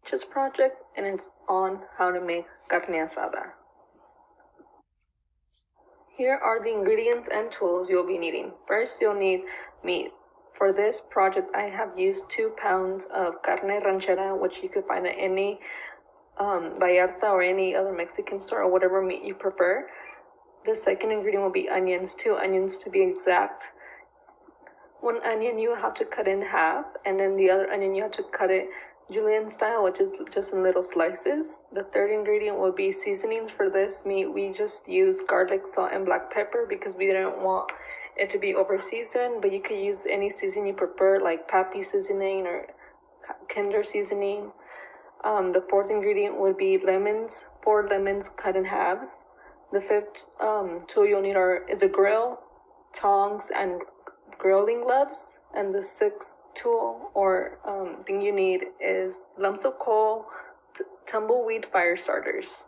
teaches project, and it's on how to make carne asada. Here are the ingredients and tools you'll be needing. First, you'll need meat. For this project, I have used 2 pounds of carne ranchera, which you could find at any Vallarta or any other Mexican store, or whatever meat you prefer. The second ingredient will be onions, 2 onions to be exact. 1 onion you have to cut in half, and then the other onion you have to cut it julienne style, which is just in little slices. The third ingredient will be seasonings. For this meat, we just use garlic, salt, and black pepper because we didn't want it to be over seasoned, but you could use any seasoning you prefer, like Pappy seasoning or Kinder seasoning. The fourth ingredient would be lemons, 4 lemons cut in halves. The fifth tool you'll need is a grill, tongs, and grilling gloves. And the sixth tool or thing you need is lumps of coal, tumbleweed fire starters.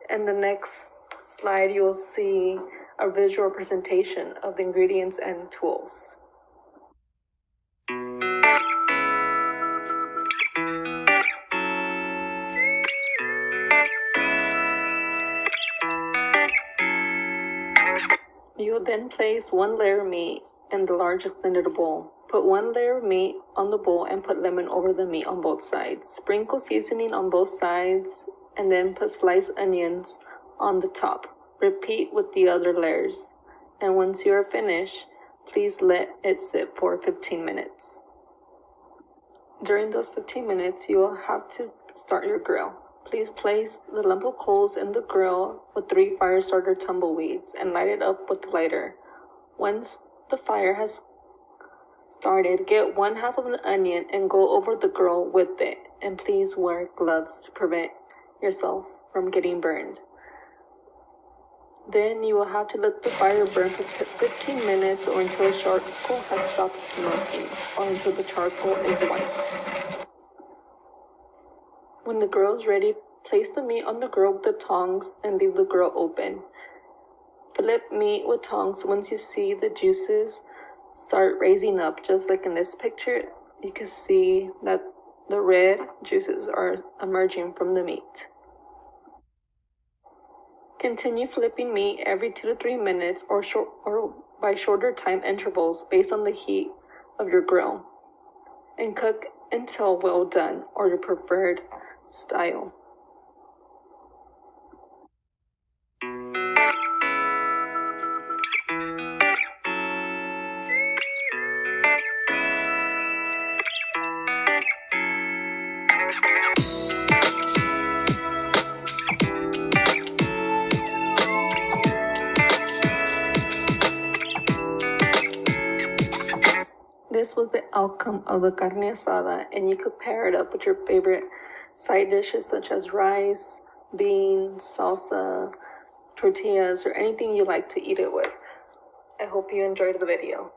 And the next slide, you'll see a visual representation of the ingredients and tools. You will then place 1 layer of meat in the largest blended bowl. Put 1 layer of meat on the bowl and put lemon over the meat on both sides. Sprinkle seasoning on both sides and then put sliced onions on the top. Repeat with the other layers. And once you are finished, please let it sit for 15 minutes. During those 15 minutes, you will have to start your grill. Please place the lump of coals in the grill with 3 fire starter tumbleweeds and light it up with the lighter. Once the fire has started, get 1/2 of an onion and go over the grill with it. And please wear gloves to prevent yourself from getting burned. Then you will have to let the fire burn for 15 minutes or until the charcoal has stopped smoking or until the charcoal is white. When the grill is ready, place the meat on the grill with the tongs and leave the grill open. Flip meat with tongs once you see the juices start raising up, just like in this picture. You can see that the red juices are emerging from the meat. Continue flipping meat every 2 to 3 minutes or by shorter time intervals based on the heat of your grill. And cook until well done or your preferred style. This was the outcome of the carne asada, and you could pair it up with your favorite side dishes such as rice, beans, salsa, tortillas, or anything you like to eat it with. I hope you enjoyed the video.